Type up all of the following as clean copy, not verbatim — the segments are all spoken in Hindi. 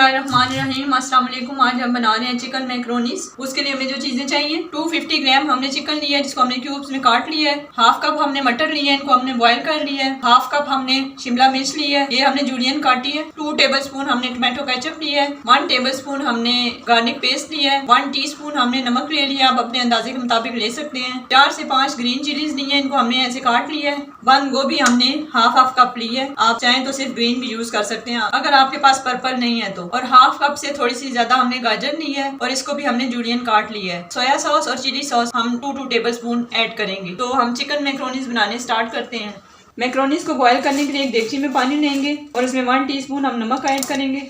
बिस्मिल्लाहिर्रहमानिर्रहीम। अस्सलाम वालेकुम। आज हम बना रहे हैं चिकन मैक्रोनीस। उसके लिए हमें जो चीज़ें चाहिए, 250 ग्राम हमने चिकन लिया है जिसको हमने क्यूब्स में काट लिया है। हाफ कप हमने मटर लिया है, इनको हमने बॉयल कर लिया है। हाफ कप हमने शिमला मिर्च लिया है, ये हमने जूलियन काटी है। 2 टेबल स्पून हमने टमाटो केचप लिया है। 1 टेबल स्पून हमने गार्लिक पेस्ट लिया है। 1 टीस्पून हमने नमक ले लिया, आप अपने अंदाजे के मुताबिक ले सकते हैं। 4 से 5 ग्रीन चिलीज ली है, इनको हमने ऐसे काट लिया है। 1 गोभी हमने हाफ कप ली है, आप चाहें तो सिर्फ ग्रीन भी यूज कर सकते हैं अगर आपके पास पर्पल नहीं है तो। और हाफ कप से थोड़ी सी ज्यादा हमने गाजर ली है और इसको भी हमने जूलियन काट लिया है। सोया सॉस और चिली सॉस हम 2 टेबल स्पून ऐड करेंगे। तो हम चिकन मैक्रोनीस बनाने स्टार्ट करते हैं। मैक्रोनीस को बॉयल करने के लिए एक देगची में पानी लेंगे और इसमें 1 टीस्पून हम नमक ऐड करेंगे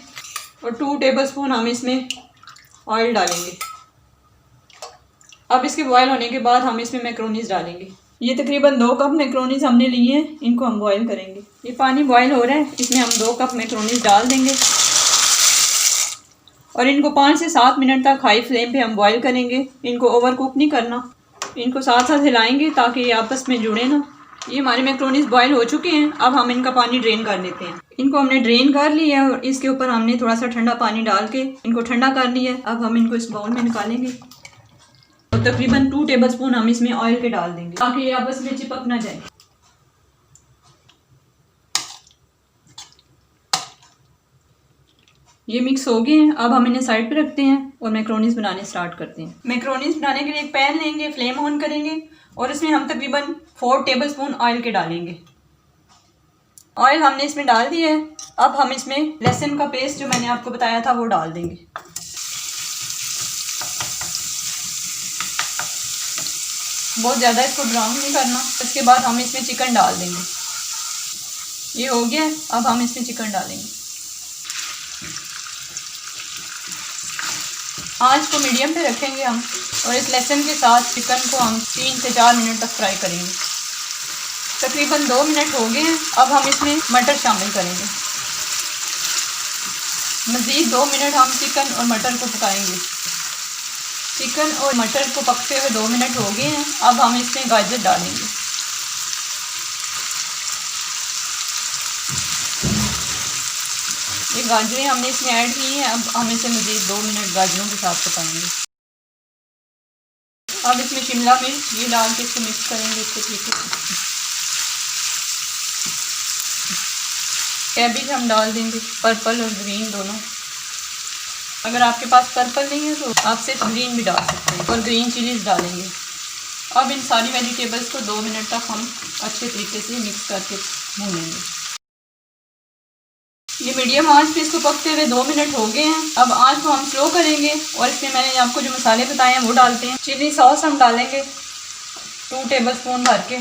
और 2 टेबल स्पून हम इसमें ऑयल डालेंगे। अब इसके बॉयल होने के बाद हम इसमें मैक्रोनीस डालेंगे। ये तकरीबन 2 कप मैक्रोनीस हमने लिए हैं, इनको हम बॉयल करेंगे। ये पानी बॉयल हो रहा है, इसमें हम 2 कप मैक्रोनीस डाल देंगे और इनको 5 से 7 मिनट तक हाई फ्लेम पे हम बॉयल करेंगे। इनको ओवर कुक नहीं करना, इनको साथ साथ हिलाएंगे ताकि ये आपस में जुड़े ना। ये हमारे मैक्रोनीस बॉयल हो चुके हैं, अब हम इनका पानी ड्रेन कर लेते हैं। इनको हमने ड्रेन कर लिया है और इसके ऊपर हमने थोड़ा सा ठंडा पानी डाल के इनको ठंडा कर लिया है। अब हम इनको इस बाउल में निकालेंगे और तकरीबन 2 टेबल स्पून हम इसमें ऑयल के डाल देंगे ताकि ये आपस में चिपक ना जाए। ये मिक्स हो गए हैं, अब हम इन्हें साइड पे रखते हैं और मैक्रोनीस बनाने स्टार्ट करते हैं। मैक्रोनीस बनाने के लिए एक पैन लेंगे, फ्लेम ऑन करेंगे और इसमें हम तकरीबन 4 टेबल स्पून ऑयल के डालेंगे। ऑयल हमने इसमें डाल दिया है। अब हम इसमें लहसुन का पेस्ट जो मैंने आपको बताया था वो डाल देंगे। बहुत ज़्यादा इसको ब्राउन नहीं करना। इसके बाद हम इसमें चिकन डाल देंगे। ये हो गया, अब हम इसमें चिकन डालेंगे। आंच को मीडियम पे रखेंगे हम और इस लहसुन के साथ चिकन को हम 3 से 4 मिनट तक फ्राई करेंगे। तकरीबन 2 मिनट हो गए हैं, अब हम इसमें मटर शामिल करेंगे। मज़ीद 2 मिनट हम चिकन और मटर को पकाएंगे। चिकन और मटर को पकते हुए 2 मिनट हो गए हैं, अब हम इसमें गाजर डालेंगे। ये गाजरें हमने इसमें ऐड की हैं, अब हम इसे मज़ीद 2 मिनट गाजरों के साथ पकाएंगे। अब इसमें शिमला मिर्च ये डाल के इसको मिक्स करेंगे अच्छे तरीके से। कैबेज हम डाल देंगे, पर्पल और ग्रीन दोनों। अगर आपके पास पर्पल नहीं है तो आप सिर्फ ग्रीन भी डाल सकते हैं और ग्रीन चिलीज डालेंगे। अब इन सारी वेजिटेबल्स को 2 मिनट तक हम अच्छे तरीके से मिक्स करके भूनेंगे। ये मीडियम आंच पे इसको पकते हुए 2 मिनट हो गए हैं। अब आंच को हम स्लो करेंगे और इसमें मैंने आपको जो मसाले बताए हैं वो डालते हैं। चिली सॉस हम डालेंगे 2 टेबल स्पून भर के।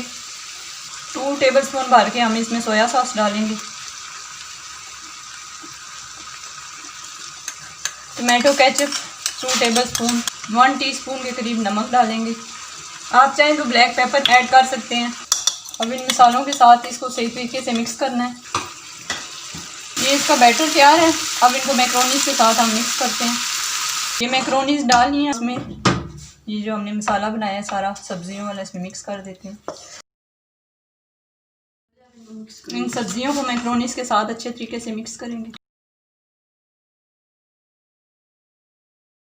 2 टेबल स्पून भर के हम इसमें सोया सॉस डालेंगे। Tomato ketchup 2 table spoon. 1 teaspoon के करीब नमक डालेंगे। आप चाहें तो ब्लैक पेपर ऐड कर सकते हैं। अब इन मसालों के साथ इसको सही तरीके से मिक्स करना है। ये इसका बैटर तैयार है, अब इनको मैक्रोनीस के साथ हम मिक्स करते हैं। ये मैक्रोनीस डालनी है इसमें। ये जो हमने मसाला बनाया है सारा सब्जियों वाला इसमें मिक्स कर देते हैं। इन सब्जियों को मैक्रोनीस के साथ अच्छे तरीके से मिक्स करेंगे।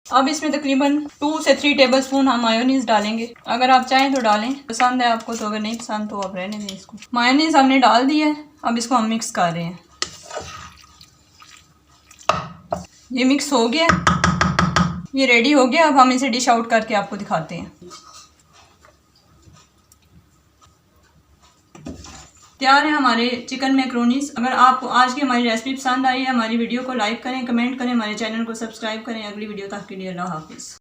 अब इसमें तकरीबन 2 से 3 टेबल स्पून हम मायोनीज डालेंगे। अगर आप चाहें तो डालें, पसंद है आपको तो, अगर नहीं पसंद तो आप रहने दें इसको। मायोनीज हमने डाल दिया है, अब इसको हम मिक्स कर रहे हैं। ये मिक्स हो गया, ये रेडी हो गया। अब हम इसे डिश आउट करके आपको दिखाते हैं। तैयार है हमारे चिकन मैक्रोनीस। अगर आपको आज की हमारी रेसिपी पसंद आई है, हमारी वीडियो को लाइक करें, कमेंट करें, हमारे चैनल को सब्सक्राइब करें। अगली वीडियो तक के लिए अल्लाह हाफिज़।